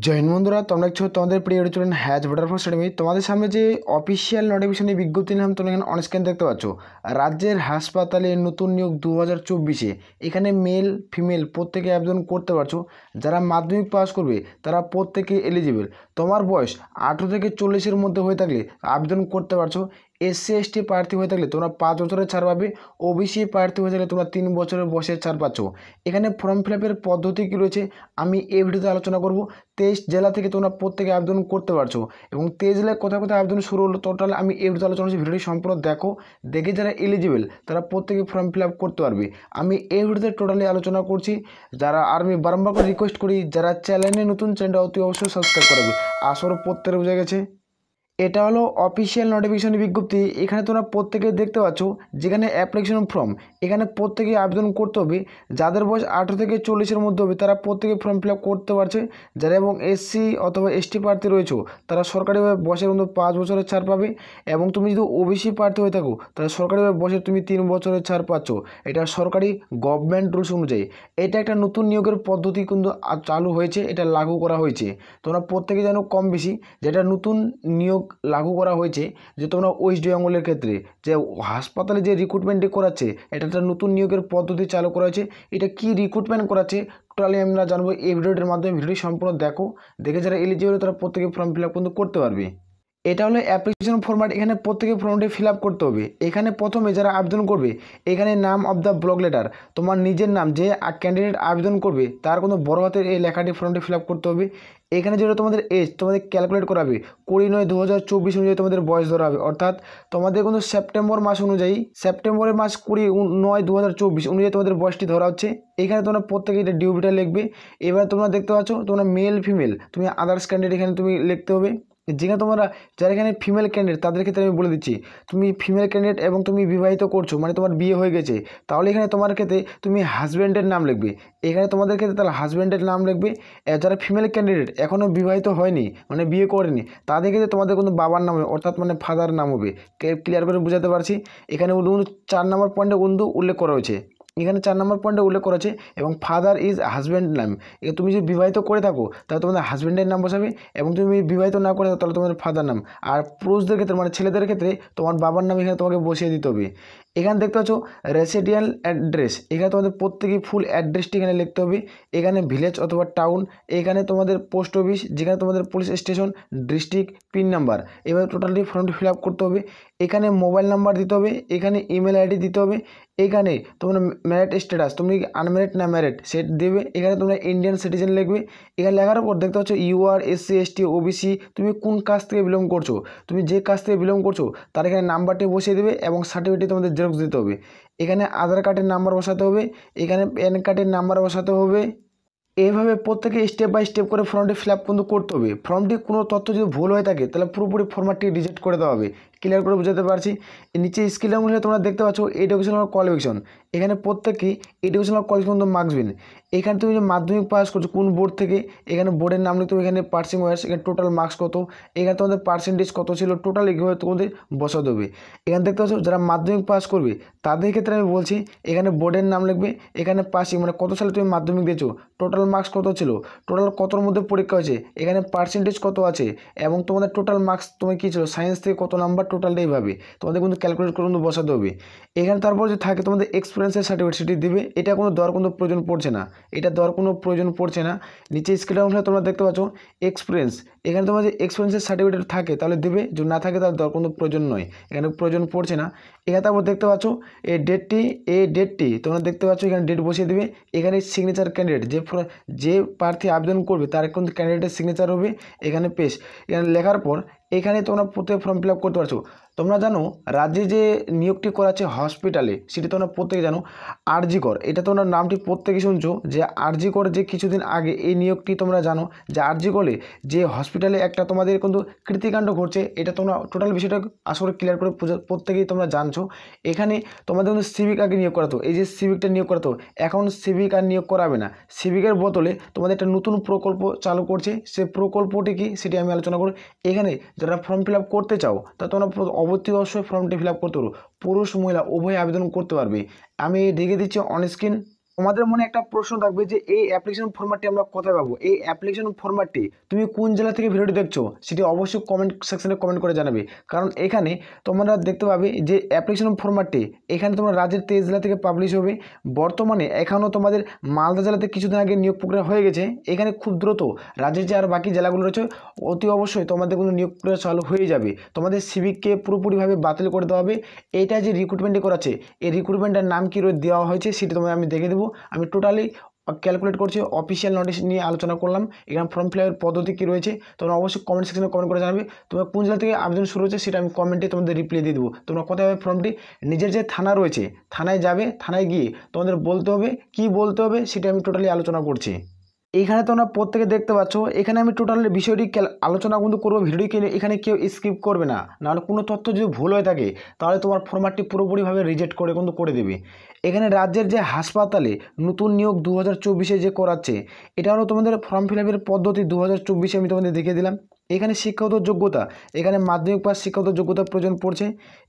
Join বন্ধুরা, তোমরা দেখছো তোমাদের প্রিয় student has voter for academy. তোমাদের সামনে যে অফিসিয়াল নোটিফিকেশনের বিজ্ঞপ্তি নাম তোমরা এখানে অনস্ক্রিন দেখতে পাচ্ছ। রাজ্যের হাসপাতালে নতুন নিয়োগ 2024-এ এখানে মেল ফিমেল প্রত্যেকে আবেদন করতে পারছো। যারা মাধ্যমিক পাস করবে তারা প্রত্যেকে এলিজিবল। তোমার বয়স 18 থেকে 40-এর মধ্যে হয়ে থাকলে আবেদন করতে পারছো। SC ST প্রার্থী হয়ে থাকলে তোমরা 5 বছরের ছাড় পাবে। OBC প্রার্থী হয়ে থাকলে তোমরা 3 বছরের বয়সের ছাড় পাচ্ছ। এখানে ফর্ম ফিল আপের পদ্ধতি কী রয়েছে আমি এই ভিডিওতে আলোচনা করব। 23 জেলা থেকে তোমরা প্রত্যেকে আবেদন করতে পারছো এবং 23 জেলায় কোথায় কোথায় আবেদন শুরু হলো টোটাল আমি এই ভিডিওতে আলোচনা করছি। ভিডিওটি সম্পূর্ণ দেখে যারা এলিজিবল তারা প্রত্যেকে ফর্ম ফিল আপ করতে পারবে। আমি এই ভিডিওতে টোটালি আলোচনা করছি। যারা আমি বারবার করে রিকোয়েস্ট করি যারা চ্যানেলে নতুন চ্যানেলটা অতি অবশ্যই সাবস্ক্রাইব করবে। আসলে প্রত্যেকের বোঝা গেছে এটা হলো অফিসিয়াল নোটিফিকেশনের বিজ্ঞপ্তি। এখানে তোমরা প্রত্যেকে দেখতে পাচ্ছ যেখানে অ্যাপ্লিকেশন ফর্ম এখানে প্রত্যেকে আবেদন করতে হবে। যাদের বয়স 18 থেকে 40-এর মধ্যে হবে তারা প্রত্যেকে ফর্ম ফিল আপ করতে পারছে। যারা এবং SC অথবা ST প্রার্থী রয়েছে তারা সরকারিভাবে বয়সের মধ্যে 5 বছরের ছাড় পাবে এবং তুমি যদি OBC প্রার্থী হয়ে থাকো তাহলে সরকারিভাবে বয়সে তুমি 3 বছরের ছাড় পাচ্ছ। এটা সরকারি গভর্নমেন্ট রুলস অনুযায়ী এটা একটা নতুন নিয়োগের পদ্ধতি কিন্তু চালু হয়েছে, এটা লাগু করা হয়েছে। তোমরা প্রত্যেকে জানো কম বেশি যেটা নতুন নিয়োগ লাগু করা হয়েছে যে তোমরা ওয়েস্ট বেঙ্গলের ক্ষেত্রে যে হাসপাতালে যে রিক্রুটমেন্টটি করাচ্ছে এটা একটা নতুন নিয়োগের পদ্ধতি চালু করা হয়েছে। এটা কি রিক্রুটমেন্ট করাচ্ছে টোটালি আমরা জানবো এই ভিডিওটির মাধ্যমে। ভিডিওটি সম্পূর্ণ দেখে যারা এলিজিবল তারা প্রত্যেকে ফর্ম ফিল আপ কিন্তু করতে পারবে। এটা হলো অ্যাপ্লিকেশন ফরম্যাট। এখানে প্রত্যেকে ফর্মটি ফিল আপ করতে হবে। এখানে প্রথমে যারা আবেদন করবে এখানে নাম অফ দ্য ব্লক লেটার তোমার নিজের নাম যে ক্যান্ডিডেট আবেদন করবে তার কোনো বড় হাতের এই লেখাটি ফর্মটি ফিল আপ করতে হবে। এখানে যেটা তোমাদের এজ তোমাদের ক্যালকুলেট করাবে 20/9/2024 অনুযায়ী তোমাদের বয়স ধরা হবে। অর্থাৎ তোমাদের কিন্তু সেপ্টেম্বর মাস অনুযায়ী সেপ্টেম্বরের মাস 20/9/2024 অনুযায়ী তোমাদের বয়সটি ধরা হচ্ছে। এখানে তোমরা প্রত্যেকে এটা ডিউবিটা লিখবে। এবার তোমরা দেখতে পাচ্ছ তোমরা মেল ফিমেল তুমি আদার্স ক্যান্ডিডেট এখানে তুমি লিখতে হবে। যেখানে তোমরা যারা এখানে ফিমেল ক্যান্ডিডেট তাদের ক্ষেত্রে আমি বলে দিচ্ছি তুমি ফিমেল ক্যান্ডিডেট এবং তুমি বিবাহিত করছো মানে তোমার বিয়ে হয়ে গেছে তাহলে এখানে তোমার ক্ষেত্রে তুমি হাজব্যান্ডের নাম লিখবে। এখানে তোমাদের ক্ষেত্রে তাহলে হাজব্যান্ডের নাম লিখবে। যারা ফিমেল ক্যান্ডিডেট এখনও বিবাহিত হয়নি মানে বিয়ে করেনি তাদের ক্ষেত্রে তোমাদের কিন্তু বাবার নাম হবে অর্থাৎ মানে ফাদার নাম হবে। ক্লিয়ার করে বোঝাতে পারছি? এখানে 4 নম্বর পয়েন্টে কিন্তু উল্লেখ করা হয়েছে। এখানে 4 নম্বর পয়েন্টে উল্লেখ করেছে এবং ফাদার ইজ হাজব্যান্ড নাম। তুমি যদি বিবাহিত করে থাকো তাহলে তোমাদের হাজব্যান্ডের নাম বসাবে এবং তুমি বিবাহিত না করে থাকো তাহলে তোমাদের ফাদার নাম। আর পুরুষদের ক্ষেত্রে মানে ছেলেদের ক্ষেত্রে তোমার বাবার নাম এখানে তোমাকে বসিয়ে দিতে হবে। এখানে দেখতে পাচ্ছ রেসিডেন্সিয়াল অ্যাড্রেস এখানে তোমাদের প্রত্যেকেই ফুল অ্যাড্রেসটি এখানে লিখতে হবে। এখানে ভিলেজ অথবা টাউন, এখানে তোমাদের পোস্ট অফিস, যেখানে তোমাদের police station, district, pin number, এভাবে টোটালি ফর্মটি ফিল আপ করতে হবে। এখানে মোবাইল নাম্বার দিতে হবে, এখানে ইমেল আইডি দিতে হবে। এখানে তোমরা ম্যারিড স্ট্যাটাস তুমি আনম্যারিড না ম্যারিড সেট দেবে। এখানে তোমরা ইন্ডিয়ান সিটিজেন লিখবে। এখানে লেখার পর দেখতে পাচ্ছ UR SC ST OBC তুমি কোন কাজ থেকে বিলং করছো, তুমি যে কাজ থেকে বিলং করছো তার এখানে নাম্বারটি বসিয়ে দেবে এবং সার্টিফিকেটটি তোমাদের জেরক্স দিতে হবে। এখানে আধার কার্ডের নাম্বার বসাতে হবে, এখানে প্যান কার্ডের নাম্বার বসাতে হবে। এইভাবে প্রত্যেকে স্টেপ বাই স্টেপ করে ফর্মটি ফিল আপ কিন্তু করতে হবে। ফর্মটি কোনো তথ্য যদি ভুল হয়ে থাকে তাহলে পুরোপুরি ফর্ম্যাটটি রিজেক্ট করে দেওয়া হবে। ক্লিয়ার করে বুঝাতে পারছি? নিচে স্কিলের মধ্যে তোমরা দেখতে পাচ্ছ এডুকেশনাল কোয়ালিফিকেশন। এখানে প্রত্যেকেই এডুকেশনাল কোয়ালিফিকেশন মার্কসবিন। এখানে তুমি যে মাধ্যমিক পাস করছো কোন বোর্ড থেকে এখানে বোর্ডের নাম লিখতে হবে। এখানে পার্সিং ওয়ার্স এখানে টোটাল মার্কস কত, এখানে তোমাদের পার্সেন্টেজ কত ছিল টোটাল এভাবে তোমাদের বসাতে হবে। এখানে দেখতে পাচ্ছ যারা মাধ্যমিক পাস করবে তাদের ক্ষেত্রে আমি বলছি এখানে বোর্ডের নাম লিখবে, এখানে পাসিং মানে কত সালে তুমি মাধ্যমিক দিয়েছো, টোটাল মার্কস কত ছিল, টোটাল কতর মধ্যে পরীক্ষা হয়েছে, এখানে পার্সেন্টেজ কত আছে এবং তোমাদের টোটাল মার্কস তোমার কী ছিল সায়েন্স থেকে কত নাম্বার টোটালটা এইভাবে তোমাদের কিন্তু ক্যালকুলেট করে কিন্তু বসাতে হবে। এখানে তারপর যে থাকে তোমাদের এক্সপিরিয়েন্সের সার্টিফিকেট সেটি দিবে। এটা কোনো দেওয়ার কোনো প্রয়োজন পড়ছে না, এটা দেওয়ার কোনো প্রয়োজন পড়ছে না। নিচে স্ক্রিনের অনুসারে তোমরা দেখতে পাচ্ছ এক্সপিরিয়েন্স। এখানে তোমার যে এক্সপিরিয়েন্সের সার্টিফিকেট থাকে তাহলে দেবে, যদি না থাকে তাহলে দেওয়ার কোনো প্রয়োজন নয়, এখানে প্রয়োজন পড়ছে না। এখানে তারপর দেখতে পাচ্ছ এই ডেটটি তোমরা দেখতে পাচ্ছ এখানে ডেট বসিয়ে দেবে। এখানে সিগনেচার ক্যান্ডিডেট যে প্রার্থী আবেদন করবে তার কিন্তু ক্যান্ডিডেটের সিগনেচার হবে। এখানে পেস্ট এখানে লেখার পর এখানে তোমরা প্রত্যেক ফর্ম ফিল আপ করতে পারছো। তোমরা জানো রাজ্যে যে নিয়োগটি করাচ্ছে হসপিটালে সেটি তোমরা প্রত্যেকে জানো RG কর। এটা তোমরা নামটি প্রত্যেকে শুনছো যে RG কর যে কিছুদিন আগে এই নিয়োগটি তোমরা জানো যে RG করে যে হসপিটালে একটা তোমাদের কিন্তু কৃতিকাণ্ড ঘটছে। এটা তোমরা টোটাল বিষয়টা আসলে ক্লিয়ার করে প্রত্যেকেই তোমরা জানছো। এখানে তোমাদের কিন্তু সিভিক আগে নিয়োগ করাতো, এই যে সিভিকটা নিয়োগ করাতো এখন সিভিক আর নিয়োগ করাবে না। সিভিকের বদলে তোমাদের একটা নতুন প্রকল্প চালু করছে, সে প্রকল্পটি কি সেটি আমি আলোচনা করব। এখানে যারা ফর্ম ফিল আপ করতে চাও তা তোমরা অবশ্যই ফর্মটি ফিল আপ করতে পারো। পুরুষ মহিলা উভয় আবেদন করতে পারবে। আমি দেখে দিচ্ছি অন স্ক্রিন। তোমাদের মনে একটা প্রশ্ন থাকবে যে এই অ্যাপ্লিকেশন ফরম্যাটটি আমরা কোথায় পাবো। এই অ্যাপ্লিকেশন ফরম্যাটটি তুমি কোন জেলা থেকে ভিডিওটি দেখছো সেটি অবশ্যই কমেন্ট সেকশনে কমেন্ট করে জানাবে। কারণ এখানে তোমরা দেখতে পাবে যে অ্যাপ্লিকেশন ফরম্যাটটি এখানে তোমরা রাজ্যের 23 জেলা থেকে পাবলিশ হবে। বর্তমানে এখনও তোমাদের মালদা জেলাতে কিছুদিন আগে নিয়োগ প্রক্রিয়া হয়ে গেছে। এখানে খুব দ্রুত রাজ্যের যে আর বাকি জেলাগুলো রয়েছে অতি অবশ্যই তোমাদের কোনো নিয়োগ প্রক্রিয়া চালু হয়ে যাবে। তোমাদের সিভিককে পুরোপুরিভাবে বাতিল করে দেওয়া হবে। এইটা যে রিক্রুটমেন্টে করাচ্ছে এই রিক্রুটমেন্টের নাম কী দেওয়া হয়েছে সেটি তোমাদের আমি দেখে দেবো। আমি টোটালি ক্যালকুলেট করছি, অফিসিয়াল নোটিশ নিয়ে আলোচনা করলাম। এখানে ফর্ম ফিল আপের পদ্ধতি কী রয়েছে তোমরা অবশ্যই কমেন্ট সেকশনে কমেন্ট করে জানাবে। তোমরা কোন জেলা থেকে আবেদন শুরু হচ্ছে সেটা আমি কমেন্টে তোমাদের রিপ্লাই দিয়ে দেবো। তোমরা কোথায় হবে ফর্মটি, নিজের যে থানা রয়েছে থানায় যাবে, থানায় গিয়ে তোমাদের বলতে হবে কী বলতে হবে সেটা আমি টোটালি আলোচনা করছি। এইখানে তোমরা প্রত্যেকে দেখতে পাচ্ছ এখানে আমি টোটাল বিষয়টি আলোচনা কিন্তু করবো। ভিডিওটি এখানে কেউ স্কিপ করবে না, নাহলে কোনো তথ্য যদি ভুল হয়ে থাকে তাহলে তোমার ফরম্যাটটি পুরোপুরিভাবে রিজেক্ট করে কিন্তু করে দেবে। এখানে রাজ্যের যে হাসপাতালে নতুন নিয়োগ 2024-এ যে করাচ্ছে এটা হলো তোমাদের ফর্ম ফিল আপের পদ্ধতি 2024-এ আমি তোমাদের দেখিয়ে দিলাম। এখানে শিক্ষাগত যোগ্যতা, এখানে মাধ্যমিক পাস শিক্ষাগত যোগ্যতা প্রয়োজন পড়ছে।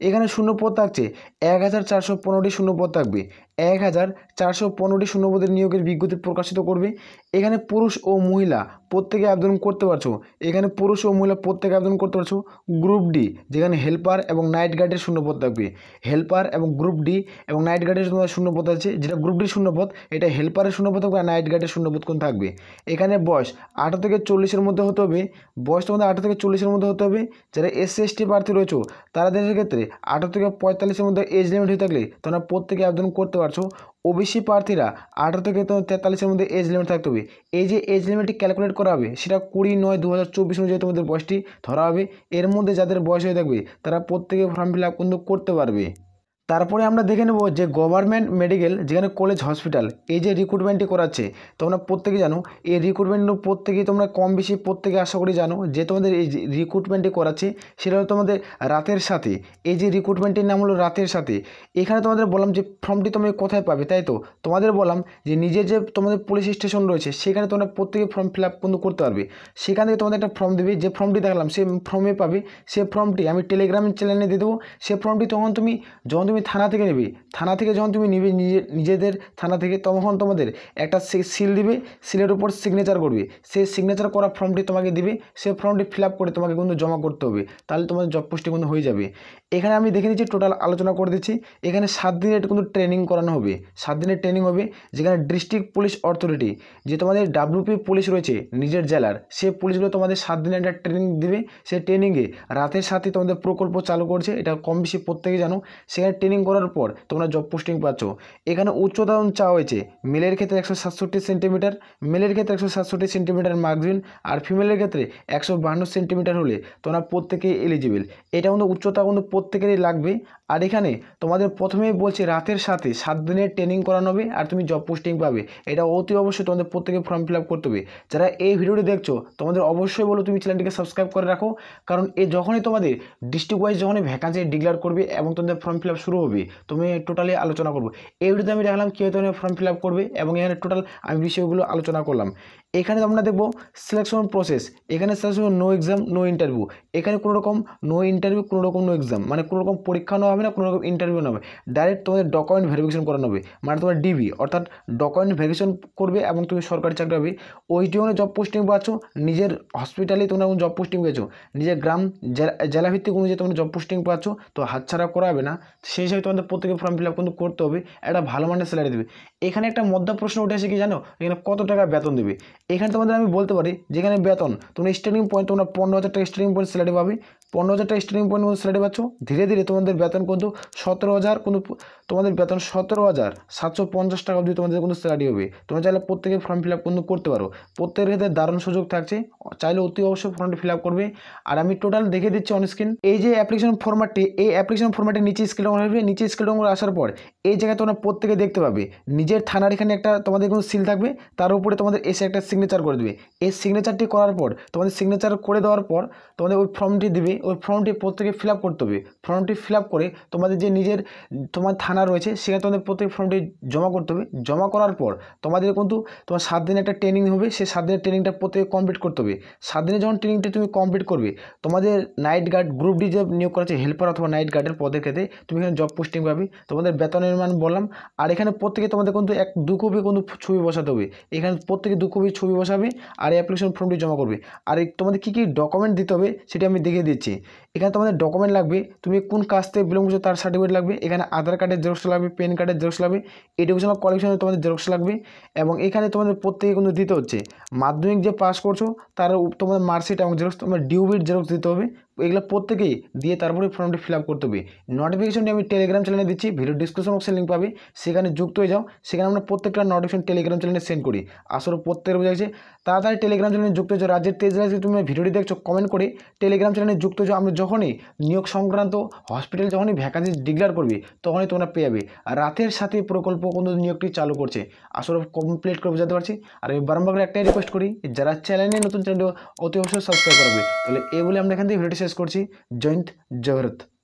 এখানে শূন্যপদ থাকছে 1415টি শূন্যপদ থাকবে। 1415টি শূন্যপদের নিয়োগের বিজ্ঞপ্তি প্রকাশিত করবে। এখানে পুরুষ ও মহিলা প্রত্যেকে আবেদন করতে পারছো। এখানে পুরুষ ও মহিলা প্রত্যেকে আবেদন করতে পারছো। গ্রুপ ডি যেখানে হেল্পার এবং নাইট গার্ডের শূন্যপদ থাকবে। হেল্পার এবং গ্রুপ ডি এবং নাইট গার্ডের তোমার শূন্যপদ আছে, যেটা গ্রুপ ডি শূন্যপদ এটা হেল্পারের শূন্যপদ থাকবে আর নাইট গার্ডের শূন্যপদ কোন থাকবে। এখানে বয়স 18 থেকে 40-এর মধ্যে হতে হবে। বয়স তোমাদের 18 থেকে 40-এর মধ্যে হতে হবে। যারা SC ST প্রার্থী রয়েছে তাদের ক্ষেত্রে 18 থেকে 45-এর মধ্যে এজ লিমিট হয়ে থাকলে তোমরা প্রত্যেকে আবেদন করতে পারছো। ওবিসি প্রার্থীরা 18 থেকে 43-এর মধ্যে এজ লিমিট থাকতে হবে। এই যে এজ লিমিটটি ক্যালকুলেট করা হবে সেটা 20/9/2024 অনুযায়ী তোমাদের বয়সটি ধরা হবে। এর মধ্যে যাদের বয়স হয়ে থাকবে তারা প্রত্যেকে ফর্ম ফিল আপ কিন্তু করতে পারবে। তারপরে আমরা দেখে নেব যে গভর্নমেন্ট মেডিকেল যেখানে কলেজ হসপিটাল এই যে রিক্রুটমেন্টটি করাচ্ছে তোমরা প্রত্যেকে জানো এই রিক্রুটমেন্ট প্রত্যেকেই তোমরা কম বেশি প্রত্যেকে আশা করি জানো যে তোমাদের এই যে রিক্রুটমেন্টটি করাচ্ছে সেটা হলো তোমাদের রাতের সাথে। এই যে রিক্রুটমেন্টের নাম হলো রাতের সাথে। এখানে তোমাদের বললাম যে ফর্মটি তুমি কোথায় পাবে, তাই তো তোমাদের বললাম যে নিজের যে তোমাদের পুলিশ স্টেশন রয়েছে সেখানে তোমরা প্রত্যেকে ফর্ম ফিল আপ কিন্তু করতে পারবে। সেখান থেকে তোমাদের একটা ফর্ম দেবে, যে ফর্মটি দেখলাম সেই ফর্মে পাবে। সে ফর্মটি আমি টেলিগ্রাম চ্যানেলে দিয়ে দেবো। সে ফর্মটি যখন তুমি থানা থেকে নেবে, থানা থেকে যখন তুমি নিবে নিজেদের থানা থেকে তখন তোমাদের একটা সিল দিবে, সিলের উপর সিগনেচার করবে। সেই সিগনেচার করা ফর্মটি তোমাকে দিবে, সেই ফর্মটি ফিল আপ করে তোমাকে কিন্তু জমা করতে হবে, তাহলে তোমাদের জব পোস্টিং কিন্তু হয়ে যাবে। এখানে আমি দেখে দিচ্ছি টোটাল আলোচনা করে দিচ্ছি। এখানে 7 দিনের কিন্তু ট্রেনিং করানো হবে। 7 দিনের ট্রেনিং হবে যেখানে ডিস্ট্রিক্ট পুলিশ অথরিটি যে তোমাদের WP পুলিশ রয়েছে নিজের জেলার সে পুলিশগুলো তোমাদের 7 দিনের একটা ট্রেনিং দিবে। সেই ট্রেনিংয়ে রাতের সাথে তোমাদের প্রকল্প চালু করছে, এটা কম বেশি প্রত্যেকে জানো। সেখানে ট্রেনিং করার পর তোমরা জব পোস্টিং পাচ্ছ। এখানে উচ্চতা চাওয়া হয়েছে মেলের ক্ষেত্রে 167 সেন্টিমিটার, মেলের ক্ষেত্রে 167 সেন্টিমিটার মার্জিন, আর ফিমেলের ক্ষেত্রে 152 সেন্টিমিটার হলে তোমরা প্রত্যেকেই এলিজিবল। এটা কিন্তু উচ্চতা কিন্তু প্রত্যেকেরই লাগবে। আর এখানে তোমাদের প্রথমেই বলছে রাতের সাথে 7 দিনের ট্রেনিং করানো হবে আর তুমি জব পোস্টিং পাবে। এটা অতি অবশ্যই তোমাদের প্রত্যেকে ফর্ম ফিল আপ করতে হবে। যারা এই ভিডিওটি দেখছো তোমাদের অবশ্যই বলো তুমি চ্যানেলটিকে সাবস্ক্রাইব করে রাখো, কারণ যখনই তোমাদের ডিস্ট্রিক্ট ওয়াইজ যখনই ভ্যাকান্সি ডিক্লেয়ার করবে এবং তোমাদের ফর্ম ফিল আপ শুরু হবে তুমি টোটালি আলোচনা করবো। এই ভিডিওতে আমি দেখালাম কীভাবে তোমরা ফর্ম ফিল আপ করবে এবং এখানে টোটাল আমি বিষয়গুলো আলোচনা করলাম। এখানে আমরা দেখব সিলেকশন প্রসেস। এখানে selection no exam no interview. এখানে কোনো রকম নো ইন্টারভিউ, কোনো রকম নো এক্সাম, মানে কোনো রকম পরীক্ষা নেওয়া হবে না, কোনো রকম ইন্টারভিউ নেওয়া হবে। ডাইরেক্ট তোমাদের ডকুমেন্ট ভেরিফিকেশন করানো হবে, মানে তোমার ডিবি অর্থাৎ ডকুমেন্ট ভেরিফিকেশন করবে এবং তুমি সরকারি চাকরি হবে। ওইটি মানে জব পোস্টিং পাচ্ছ নিজের হসপিটালে, তোমরা জব পোস্টিং পেয়েছো নিজের গ্রাম জেলাভিত্তিক অনুযায়ী তোমরা জব পোস্টিং পাচ্ছ, তো হাতছাড়া করা হবে না। সেই হিসাবে তোমাদের প্রত্যেকে ফর্ম ফিল আপ কিন্তু করতে হবে। একটা ভালো মানের স্যালারি দেবে। এখানে একটা মধ্যা প্রশ্ন উঠে আসে কি জানো, এখানে কত টাকা বেতন দেবে। এখানে তোমাদের আমি বলতে পারি যেখানে বেতন তোমরা স্টার্টিং পয়েন্ট তোমরা 15,000 টাকা স্টার্টিং পয়েন্ট স্যালারি পাবে। 15,000 টাকা স্টার্টিং পয়েন্ট স্যালারি পাচ্ছ। ধীরে ধীরে তোমাদের বেতন কিন্তু 17,000 কিন্তু তোমাদের বেতন 17,750 টাকা অবধি তোমাদের কিন্তু স্যালারি হবে। তোমরা চাইলে প্রত্যেকে ফর্ম ফিল আপ কিন্তু করতে পারো। প্রত্যেকের ক্ষেত্রে দারুণ সুযোগ থাকছে, চাইলে অতি অবশ্যই ফর্মটি ফিল আপ করবে। আর আমি টোটাল দেখে দিচ্ছি অন স্ক্রিন এই যে অ্যাপ্লিকেশন ফরম্যাটটি, এই অ্যাপ্লিকেশন ফরম্যাটের নিচে স্ক্রিন আসবে। নিচে স্ক্রিন আসার পর এই জায়গায় তোমরা প্রত্যেকে দেখতে পাবে নিজের থানার এখানে একটা তোমাদের কোনো সিল থাকবে, তার উপরে তোমাদের এসে একটা সিগনেচার করে দেবে। এই সিগনেচারটি করার পর তোমাদের সিগনেচার করে দেওয়ার পর তোমাদের ওই ফর্মটি দিবে, ওই ফর্মটি প্রত্যেকে ফিল আপ করতে হবে। ফর্মটি ফিল আপ করে তোমাদের যে নিজের তোমার থানা রয়েছে সেখানে তোমাদের প্রত্যেক ফর্মটি জমা করতে হবে। জমা করার পর তোমাদের কিন্তু তোমার 7 দিনের একটা ট্রেনিং হবে, সেই 7 দিনের ট্রেনিংটা প্রত্যেকে কমপ্লিট করতে হবে। 7 দিনে যখন ট্রেনিংটা তুমি কমপ্লিট করবে, তোমাদের নাইট গার্ড গ্রুপ ডি যে নিয়োগ করা আছে হেল্পার অথবা নাইট গার্ডের পদের ক্ষেত্রে তুমি এখানে জব পোস্টিং পাবে। তোমাদের বেতনের মান বললাম। আর এখানে প্রত্যেকে তোমাদের কিন্তু 2 কপি কিন্তু ছবি বসাতে হবে। এখানে প্রত্যেকে 2 কপি ছবি বসাবে আর এই অ্যাপ্লিকেশন ফর্মটি জমা করবে। আর তোমাদের কী কী ডকুমেন্ট দিতে হবে সেটি আমি দেখিয়ে দিচ্ছি। এখানে তোমাদের ডকুমেন্ট লাগবে, তুমি কোন কাজ থেকে বিলং করছো তার সার্টিফিকেট লাগবে, এখানে আধার কার্ডের জেরক্স লাগবে, প্যান কার্ডের জেরক্স লাগবে, এডুকেশনাল কোয়ালিফিকেশনের তোমাদের জেরক্স লাগবে। এবং এখানে তোমাদের প্রত্যেকে কিন্তু দিতে হচ্ছে মাধ্যমিক যে পাস করছো তার তোমাদের মার্কশিট এবং জেরক্স, তোমার ডিউবির জেরক্স দিতে হবে। এগুলো প্রত্যেকেই দিয়ে তারপরে ফর্মটি ফিল আপ করতে হবে। নোটিফিকেশনটি আমি টেলিগ্রাম চ্যানেলে দিচ্ছি, ভিডিও ডিসক্রিপশন বক্সে লিঙ্ক পাবে, সেখানে যুক্ত হয়ে যাও। সেখানে আমরা প্রত্যেকটা নোটিফিকেশন টেলিগ্রাম চ্যানেলে সেন্ড করি। আসলে প্রত্যেকের বোঝা যাচ্ছে, তাড়াতাড়ি টেলিগ্রাম চ্যানেলে যুক্ত হয়ে যাও। রাজ্যের 23 জেলায় তুমি ভিডিওটি দেখছো কমেন্ট করে টেলিগ্রাম চ্যানেলে যুক্ত হয়ে যাও। আমরা যখনই নিয়োগ সংক্রান্ত হসপিটাল যখনই ভ্যাকান্সি ডিক্লেয়ার করবে তখনই তোমরা পেয়ে যাবে। আর রাতের সাথে প্রকল্প কিন্তু নিয়োগটি চালু করছে। আসলে কমপ্লিট করে বোঝাতে পারছি। আর আমি বারবার একটাই রিকোয়েস্ট করি, যারা চ্যানেলে নতুন চ্যানেল অতি অবশ্যই সাবস্ক্রাইব করবে। তাহলে এই বলে আমরা এখান থেকে ভিডিওটি শেষ করছি। জয় হিন্দ, জয় ভারত।